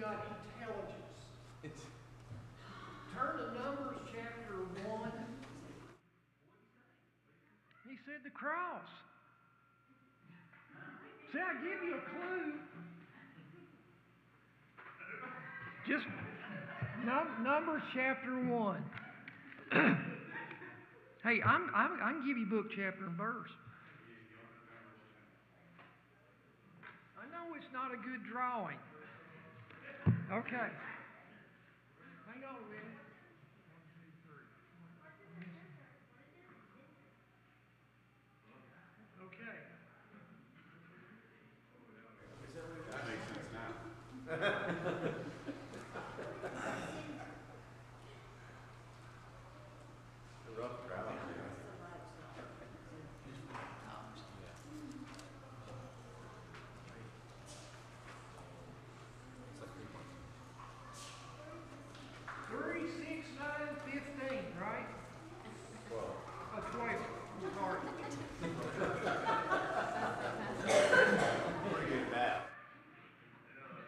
got intelligence. Turn to Numbers chapter 1. He said the cross. See, I give you a clue. Just Numbers chapter 1. Hey, I can give you book, chapter, and verse. I know it's not a good drawing. Okay. Hang on a minute. 1, 2, 3. Okay. That makes sense now. A rough crowd. Three, 6, 9, 15, right? 12. 12. Sorry. Pretty good math.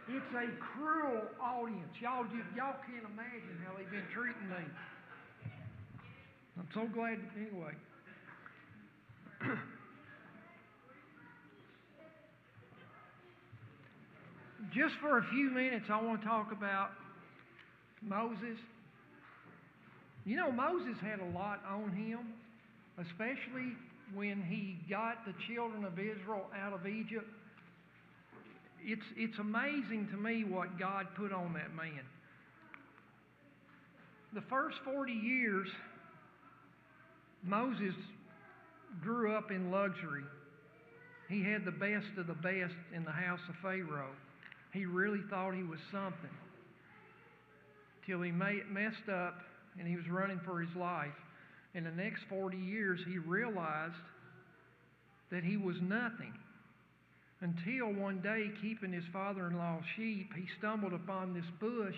It's a cruel audience. Y'all can't imagine how they've been treating me. I'm so glad. Anyway. Just for a few minutes, I want to talk about Moses. You know, Moses had a lot on him, especially when he got the children of Israel out of Egypt. It's amazing to me what God put on that man. The first 40 years, Moses grew up in luxury. He had the best of the best in the house of Pharaoh. He really thought he was something. Till he messed up and he was running for his life. In the next 40 years, he realized that he was nothing. Until one day, keeping his father-in-law's sheep, he stumbled upon this bush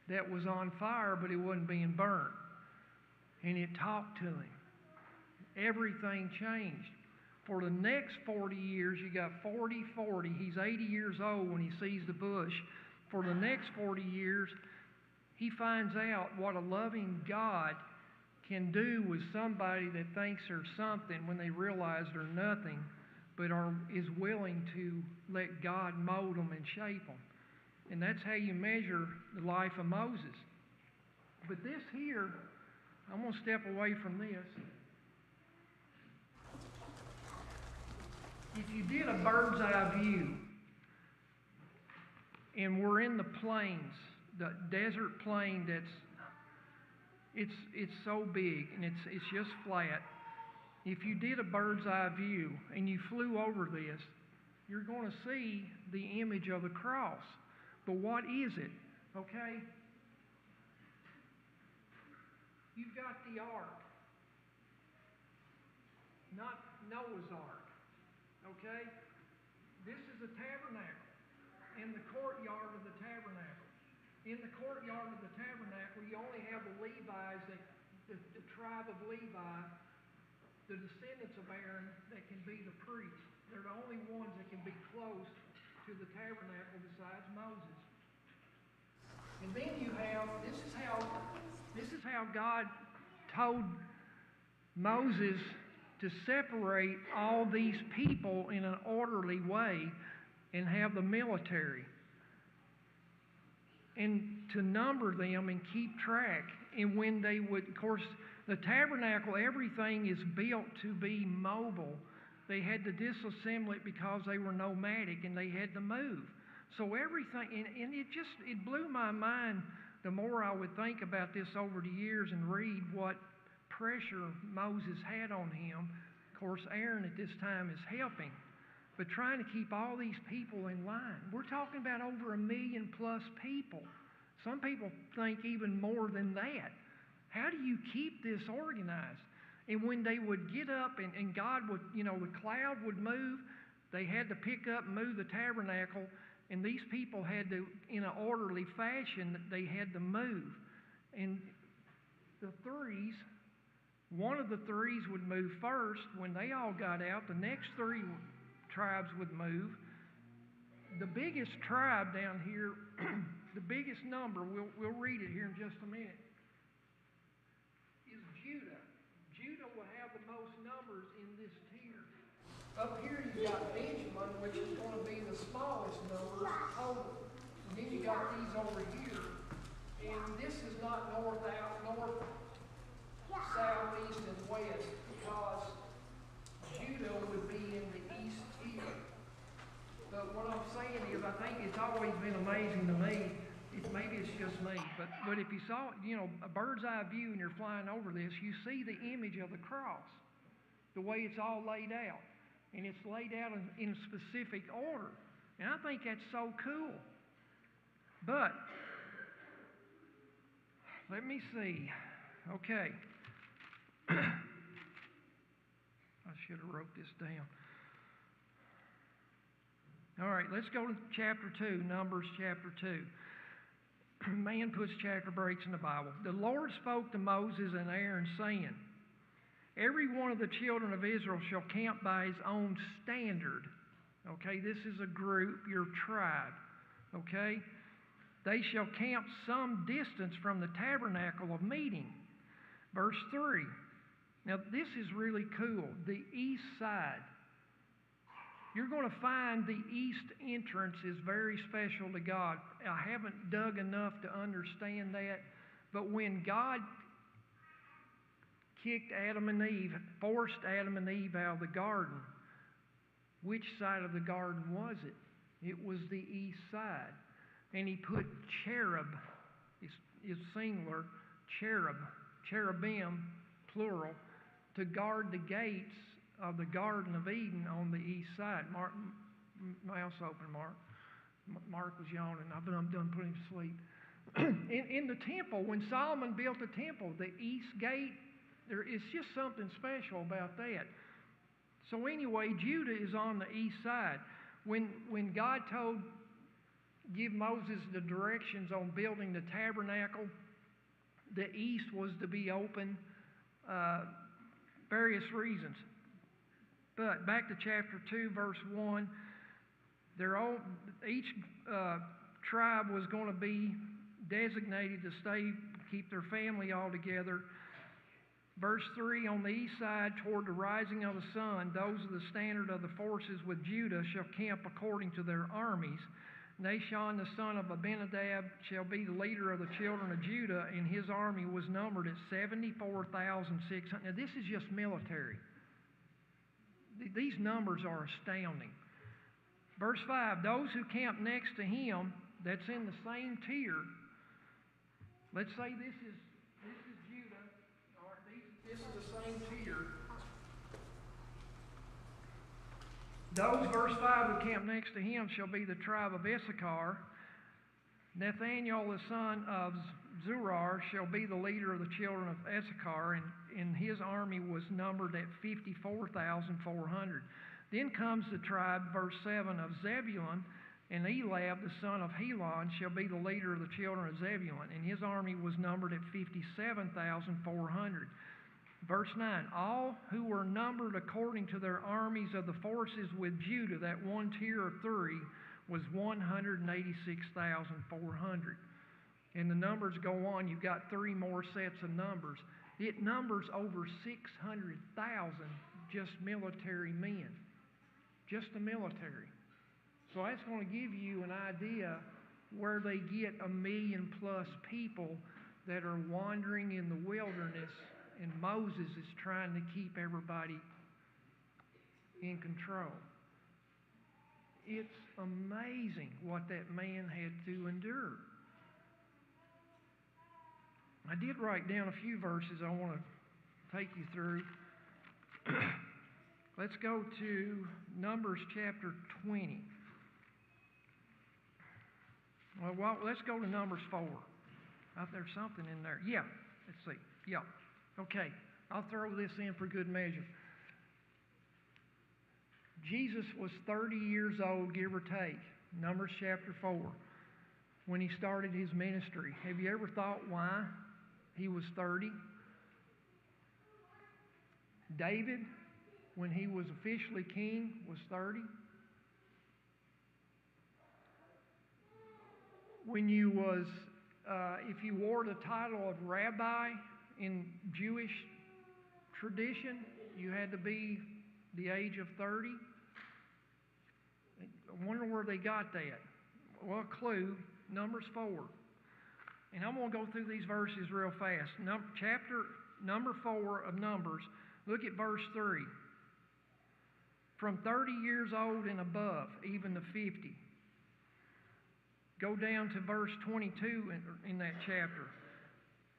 that was on fire, but it wasn't being burnt. And it talked to him. Everything changed. For the next 40 years, you got 40. He's 80 years old when he sees the bush. For the next 40 years, he finds out what a loving God can do with somebody that thinks they're something when they realize they're nothing, but is willing to let God mold them and shape them. And that's how you measure the life of Moses. But this here, I'm going to step away from this. If you did a bird's eye view, and we're in the plains, the desert plain it's so big and it's just flat. If you did a bird's eye view and you flew over this, you're going to see the image of the cross. But what is it? Okay? You've got the ark, not Noah's ark. Okay? This is a tabernacle in the courtyard of the tabernacle. In the courtyard of the tabernacle, you only have the Levites, the tribe of Levi, the descendants of Aaron, that can be the priests. They're the only ones that can be close to the tabernacle besides Moses. And then you have, this is how God told Moses to separate all these people in an orderly way and have the military. And to number them and keep track. And when they would, of course, the tabernacle, everything is built to be mobile. They had to disassemble it because they were nomadic and they had to move. So everything, and it blew my mind the more I would think about this over the years and read what pressure Moses had on him. Of course, Aaron at this time is helping, but trying to keep all these people in line. We're talking about over 1 million plus people. Some people think even more than that. How do you keep this organized? And when they would get up and God would, the cloud would move, they had to pick up and move the tabernacle, and these people had to, in an orderly fashion, they had to move. And the threes, one of the threes would move first. When they all got out, the next 3 tribes would move. The biggest tribe down here, the biggest number, we'll read it here in just a minute, is Judah. Judah will have the most numbers in this tier. Up here you've got Benjamin, which is going to be the smallest number total. And then you got these over here. And this is not north, south, east, and west, because Judah would be in the east tier. But what I'm saying is, I think it's always been amazing to me. Maybe it's just me, but if you saw, a bird's eye view and you're flying over this, you see the image of the cross, the way it's all laid out. And it's laid out in specific order. And I think that's so cool. But, let me see. Okay. I should have wrote this down. All right, let's go to chapter 2, Numbers chapter 2. Man puts chapter breaks in the Bible. The Lord spoke to Moses and Aaron, saying, every one of the children of Israel shall camp by his own standard. Okay, this is a group, your tribe. Okay? They shall camp some distance from the tabernacle of meeting. Verse 3. Now, this is really cool. The east side. You're going to find the east entrance is very special to God. I haven't dug enough to understand that. But when God kicked Adam and Eve, forced Adam and Eve out of the garden, which side of the garden was it? It was the east side. And he put cherub, is singular, cherubim, plural, to guard the gates of the Garden of Eden on the east side. Mark, mouth's open, Mark. Mark was yawning. I'm done putting him to sleep. In the temple, when Solomon built the temple, the east gate, it's just something special about that. So anyway, Judah is on the east side. When God give Moses the directions on building the tabernacle, the east was to be open, various reasons. But back to chapter 2, verse 1, each tribe was going to be designated to keep their family all together. Verse 3, on the east side toward the rising of the sun, those of the standard of the forces with Judah shall camp according to their armies. Nahshon, the son of Abinadab, shall be the leader of the children of Judah, and his army was numbered at 74,600. Now, this is just military. These numbers are astounding. Verse 5, those who camp next to him, that's in the same tier. Let's say this is Judah, or this is the same tier. Those, verse 5, who camp next to him shall be the tribe of Issachar. Nathaniel, the son of Zurar, shall be the leader of the children of Issachar, and his army was numbered at 54,400. Then comes the tribe, verse 7, of Zebulun, and Eliab, the son of Helon, shall be the leader of the children of Zebulun, and his army was numbered at 57,400. Verse 9, all who were numbered according to their armies of the forces with Judah, that one tier of three, was 186,400. And the numbers go on. You've got three more sets of numbers. It numbers over 600,000 just military men. Just the military. So that's going to give you an idea where they get 1 million plus people that are wandering in the wilderness, and Moses is trying to keep everybody in control. It's amazing what that man had to endure. I did write down a few verses I want to take you through. Let's go to Numbers chapter 20. Well, let's go to Numbers 4. There's something in there. Yeah, let's see. Yeah. Okay, I'll throw this in for good measure. Jesus was 30 years old, give or take. Numbers chapter 4. When he started his ministry. Have you ever thought why he was 30? David, when he was officially king, was 30. when you was, if you wore the title of rabbi in Jewish tradition, you had to be the age of 30. I wonder where they got that. Well, clue, Numbers 4. And I'm going to go through these verses real fast. Chapter number 4 of Numbers, look at verse 3. From 30 years old and above, even to 50. Go down to verse 22 in that chapter.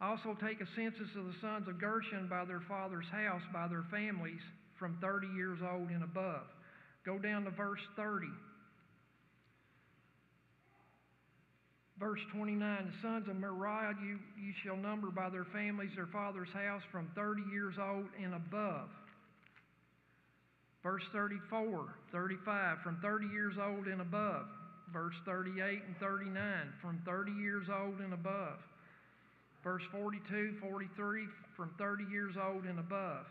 Also take a census of the sons of Gershon by their father's house, by their families, from 30 years old and above. Go down to verse 30. Verse 29, the sons of Merari you shall number by their families, their father's house, from 30 years old and above. Verse 34, 35, from 30 years old and above. Verse 38 and 39, from 30 years old and above. Verse 42, 43, from 30 years old and above.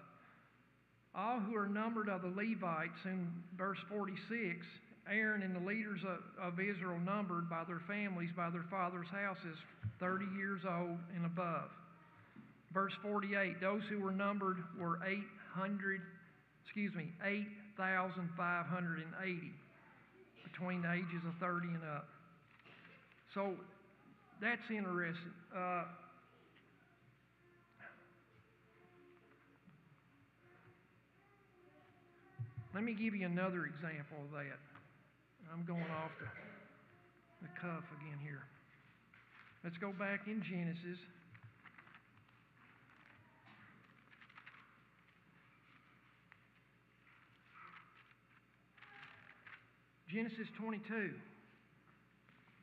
All who are numbered of the Levites, in verse 46, Aaron and the leaders of Israel numbered by their families, by their father's houses, 30 years old and above. Verse 48, those who were numbered were 8,580 between the ages of 30 and up. So that's interesting. Let me give you another example of that. I'm going off the cuff again here. Let's go back in Genesis. Genesis 22.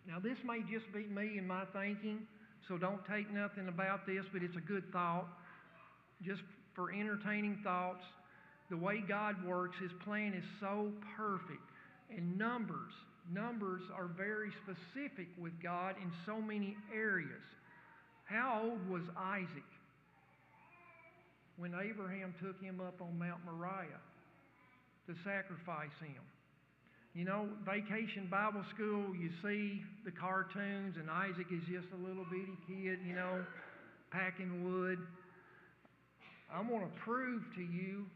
Now this may just be me and my thinking, so don't take nothing about this, but it's a good thought. Just for entertaining thoughts. The way God works, His plan is so perfect. And numbers are very specific with God in so many areas. How old was Isaac when Abraham took him up on Mount Moriah to sacrifice him? You know, Vacation Bible School, you see the cartoons, and Isaac is just a little bitty kid, you know, packing wood. I'm going to prove to you,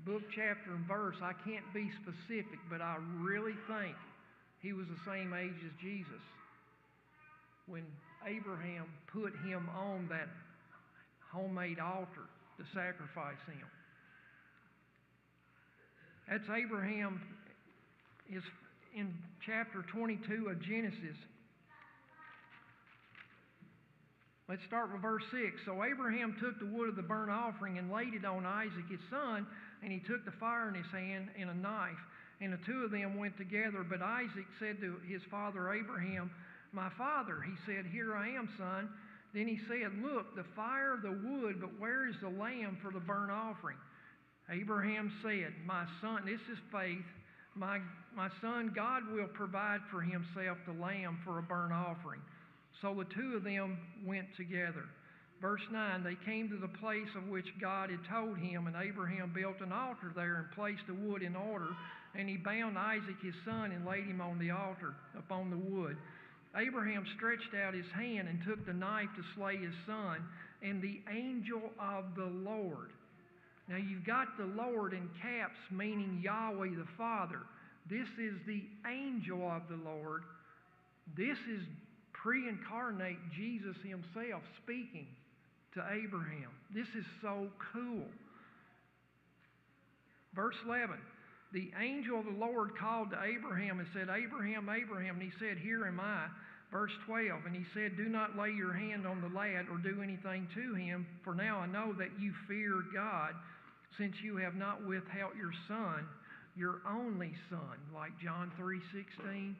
book, chapter, and verse. I can't be specific, but I really think he was the same age as Jesus when Abraham put him on that homemade altar to sacrifice him. That's Abraham. Is in chapter 22 of Genesis. Let's start with verse 6. So Abraham took the wood of the burnt offering and laid it on Isaac his son, and he took the fire in his hand and a knife, and the two of them went together. But Isaac said to his father Abraham, "My father," he said, "Here I am, son." Then he said, "Look, the fire, the wood, but where is the lamb for the burnt offering?" Abraham said, "My son," this is faith, My son, God will provide for himself the lamb for a burnt offering. So the two of them went together. Verse 9, they came to the place of which God had told him, and Abraham built an altar there and placed the wood in order, and he bound Isaac his son and laid him on the altar upon the wood. Abraham stretched out his hand and took the knife to slay his son, and the angel of the Lord. Now you've got the Lord in caps, meaning Yahweh the Father. This is the angel of the Lord. This is pre-incarnate Jesus himself speaking to Abraham. This is so cool. Verse 11, the angel of the Lord called to Abraham and said, "Abraham, Abraham." And he said, "Here am I." Verse 12, and he said, "Do not lay your hand on the lad or do anything to him, for now I know that you fear God, since you have not withheld your son, your only son," like John 3:16,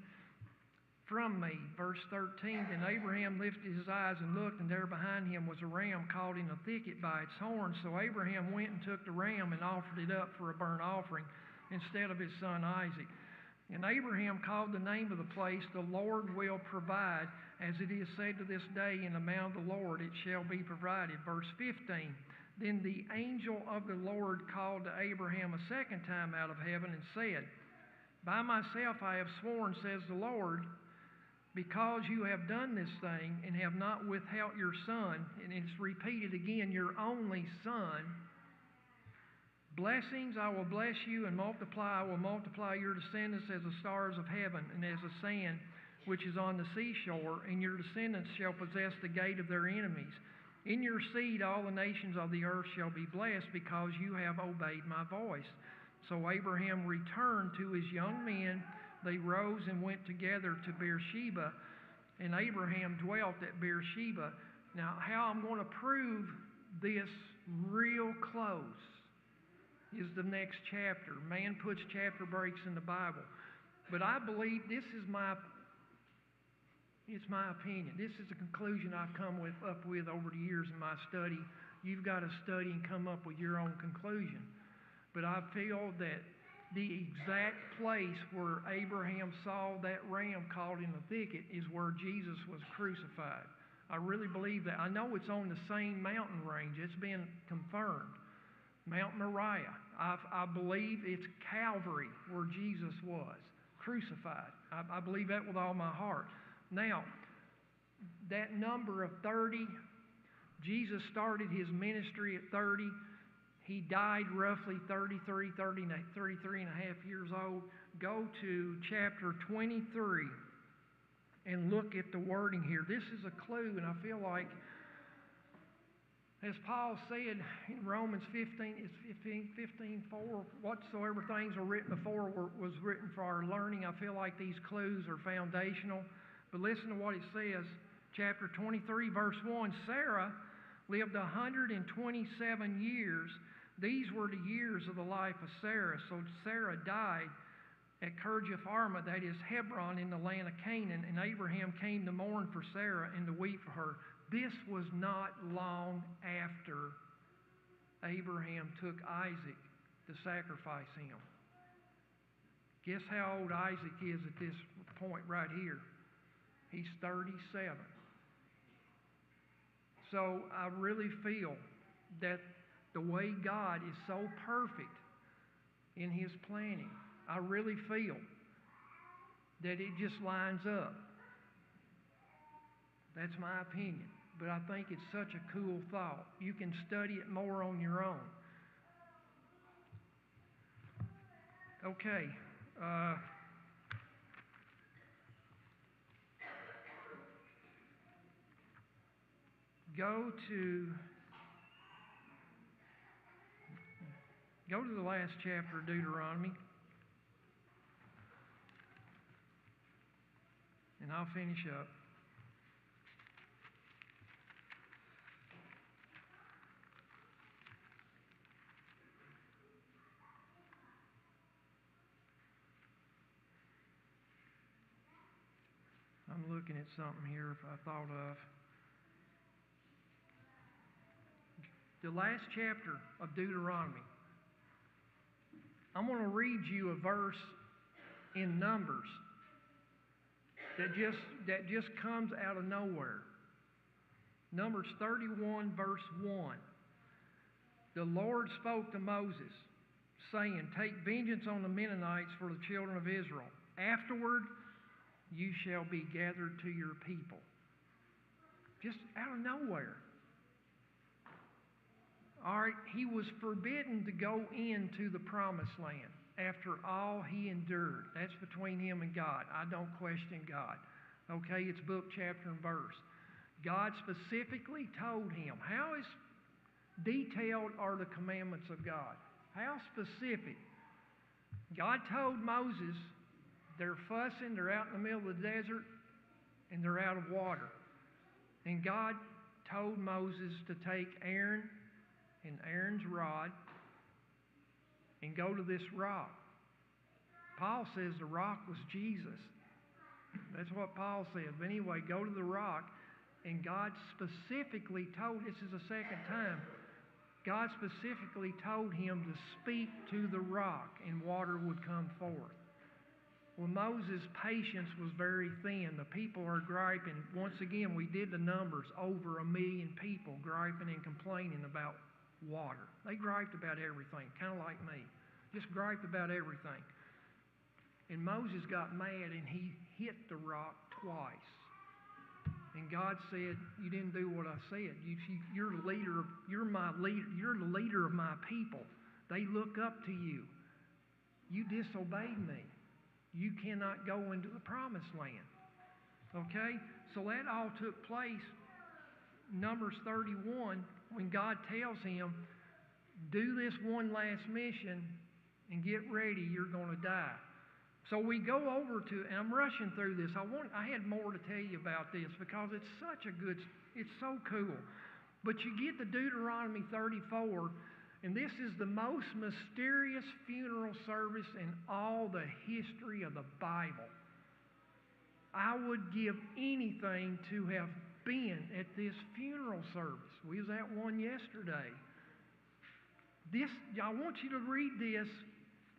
"from me." Verse 13, then Abraham lifted his eyes and looked, and there behind him was a ram caught in a thicket by its horns. So Abraham went and took the ram and offered it up for a burnt offering instead of his son Isaac. And Abraham called the name of the place, "The Lord will provide," as it is said to this day, "In the mount of the Lord it shall be provided." Verse 15, then the angel of the Lord called to Abraham a second time out of heaven and said, "By myself I have sworn, says the Lord, because you have done this thing and have not withheld your son, and it's repeated again, your only son, blessings I will bless you, and multiply I will multiply your descendants as the stars of heaven and as the sand which is on the seashore, and your descendants shall possess the gate of their enemies. In your seed all the nations of the earth shall be blessed, because you have obeyed my voice. So Abraham returned to his young men. They rose and went together to Beersheba, and Abraham dwelt at Beersheba. Now, how I'm going to prove this real close is the next chapter. Man puts chapter breaks in the Bible. But I believe it's my opinion. This is a conclusion I've come up with over the years in my study. You've got to study and come up with your own conclusion. But I feel that the exact place where Abraham saw that ram caught in the thicket is where Jesus was crucified. I really believe that. I know it's on the same mountain range. It's been confirmed. Mount Moriah. I believe it's Calvary where Jesus was crucified. I believe that with all my heart. Now, that number of 30, Jesus started his ministry at 30. He died roughly 33 and a half years old. Go to chapter 23 and look at the wording here. This is a clue, and I feel like, as Paul said in Romans 15:4, whatsoever things were written before was written for our learning. I feel like these clues are foundational. But listen to what it says. Chapter 23, verse 1, Sarah lived 127 years. These were the years of the life of Sarah. So Sarah died at Kirjath-Arma, that is Hebron, in the land of Canaan, and Abraham came to mourn for Sarah and to weep for her. This was not long after Abraham took Isaac to sacrifice him. Guess how old Isaac is at this point right here? He's 37. So I really feel that the way God is so perfect in His planning, I really feel that it just lines up. That's my opinion. But I think it's such a cool thought. You can study it more on your own. Okay. Go to the last chapter of Deuteronomy, and I'll finish up. I'm looking at something here if I thought of. The last chapter of Deuteronomy. I'm going to read you a verse in Numbers that just comes out of nowhere. Numbers 31, verse 1. The Lord spoke to Moses, saying, Take vengeance on the Mennonites for the children of Israel. Afterward, you shall be gathered to your people. Just out of nowhere. All right, he was forbidden to go into the promised land after all he endured. That's between him and God. I don't question God. Okay, it's book, chapter, and verse. God specifically told him. How detailed are the commandments of God? How specific? God told Moses, they're fussing, they're out in the middle of the desert, and they're out of water. And God told Moses to take Aaron and Aaron's rod and go to this rock. Paul says the rock was Jesus. That's what Paul says. But anyway, go to the rock, and God specifically told, this is the second time, God specifically told him to speak to the rock and water would come forth. Well, Moses' patience was very thin. The people are griping. Once again, we did the numbers. Over 1 million people griping and complaining about water. They griped about everything, kind of like me. Just griped about everything. And Moses got mad and he hit the rock twice. And God said, you didn't do what I said. You're the leader. You're my leader. You're the leader of my people. They look up to you. You disobeyed me. You cannot go into the promised land. Okay? So that all took place, Numbers 31, when God tells him, do this one last mission and get ready, you're going to die. So we go over to, and I'm rushing through this. I had more to tell you about this because it's so cool. But you get to Deuteronomy 34, and this is the most mysterious funeral service in all the history of the Bible. I would give anything to have been at this funeral service. We was at one yesterday. I want you to read this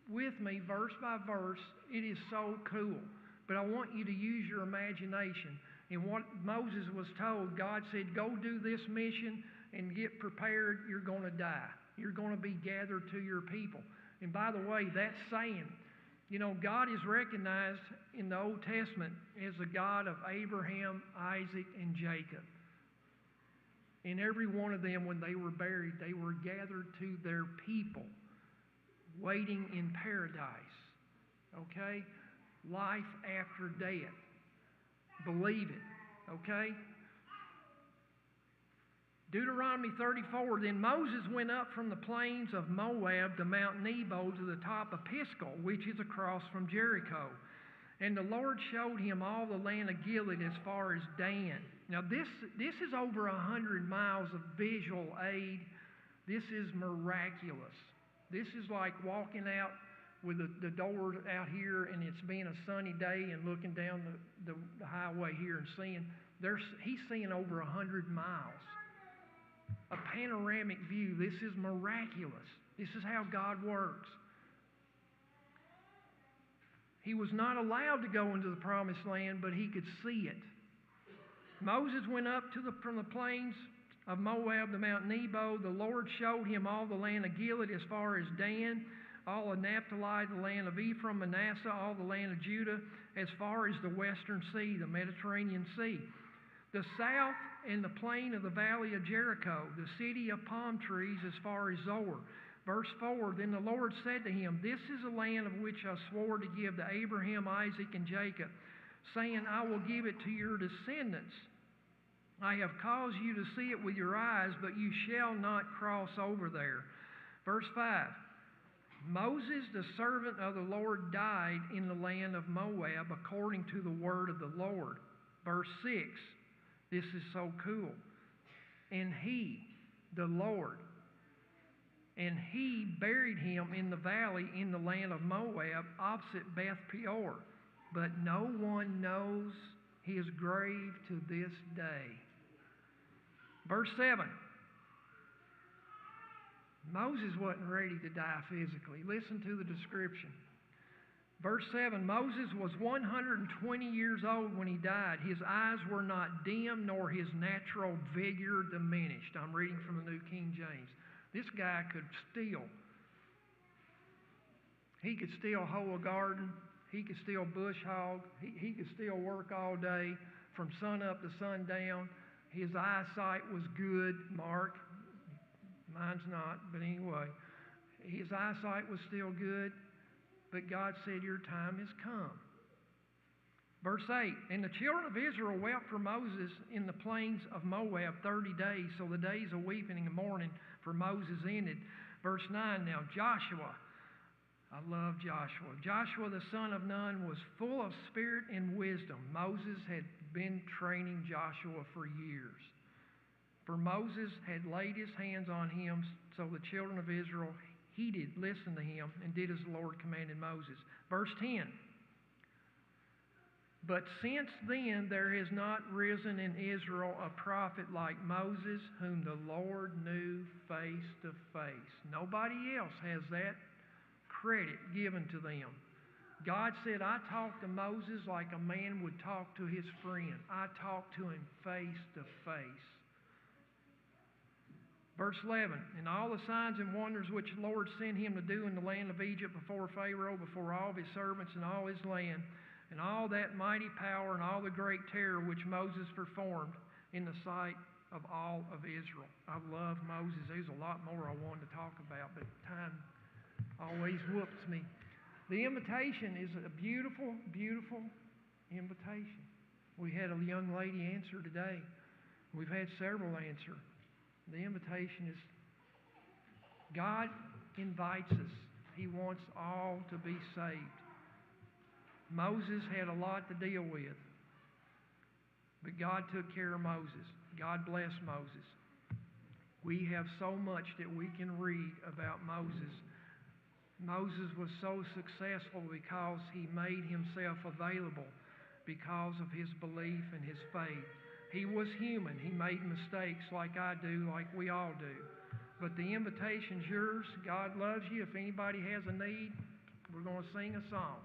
with me verse by verse. It is so cool. But I want you to use your imagination. And what Moses was told, God said, go do this mission and get prepared. You're going to die. You're going to be gathered to your people. And by the way, that's saying, God is recognized in the Old Testament as the God of Abraham, Isaac, and Jacob. And every one of them, when they were buried, they were gathered to their people, waiting in paradise. Okay? Life after death. Believe it. Okay? Deuteronomy 34, then Moses went up from the plains of Moab to Mount Nebo to the top of Pisgah, which is across from Jericho. And the Lord showed him all the land of Gilead as far as Dan. Now this is over 100 miles of visual aid. This is miraculous. This is like walking out with the door out here and it's being a sunny day and looking down the highway here and seeing. He's seeing over 100 miles. A panoramic view. This is miraculous. This is how God works. He was not allowed to go into the promised land, but he could see it. Moses went up from the plains of Moab to Mount Nebo. The Lord showed him all the land of Gilead as far as Dan, all of Naphtali, the land of Ephraim, Manasseh, all the land of Judah, as far as the western sea, the Mediterranean Sea. The south and the plain of the valley of Jericho, the city of palm trees as far as Zoar. Verse 4, then the Lord said to him, this is a land of which I swore to give to Abraham, Isaac, and Jacob, saying, I will give it to your descendants. I have caused you to see it with your eyes, but you shall not cross over there. Verse 5, Moses, the servant of the Lord, died in the land of Moab according to the word of the Lord. Verse 6, this is so cool. And he, the Lord, and he buried him in the valley in the land of Moab opposite Beth Peor. But no one knows his grave to this day. Verse 7. Moses wasn't ready to die physically. Listen to the description. Verse 7, Moses was 120 years old when he died. His eyes were not dim, nor his natural vigor diminished. I'm reading from the New King James. This guy could steal. He could still hoe a garden. He could still bush hog. He could still work all day from sun up to sundown. His eyesight was good, Mark. Mine's not, but anyway. His eyesight was still good. But God said, your time has come. Verse 8, and the children of Israel wept for Moses in the plains of Moab 30 days, so the days of weeping and mourning for Moses ended. Verse 9, now Joshua, I love Joshua. Joshua the son of Nun was full of spirit and wisdom. Moses had been training Joshua for years. For Moses had laid his hands on him, so the children of Israel heeded, listened to him, and did as the Lord commanded Moses. Verse 10. But since then there has not risen in Israel a prophet like Moses, whom the Lord knew face to face. Nobody else has that credit given to them. God said, I talked to Moses like a man would talk to his friend. I talked to him face to face. Verse 11, and all the signs and wonders which the Lord sent him to do in the land of Egypt before Pharaoh, before all of his servants and all his land, and all that mighty power and all the great terror which Moses performed in the sight of all of Israel. I love Moses. There's a lot more I wanted to talk about, but time always whoops me. The invitation is a beautiful, beautiful invitation. We had a young lady answer today. We've had several answer. The invitation is God invites us. He wants all to be saved. Moses had a lot to deal with, but God took care of Moses. God blessed Moses. We have so much that we can read about Moses. Moses was so successful because he made himself available because of his belief and his faith. He was human. He made mistakes like I do, like we all do. But the invitation's yours. God loves you. If anybody has a need, we're going to sing a song.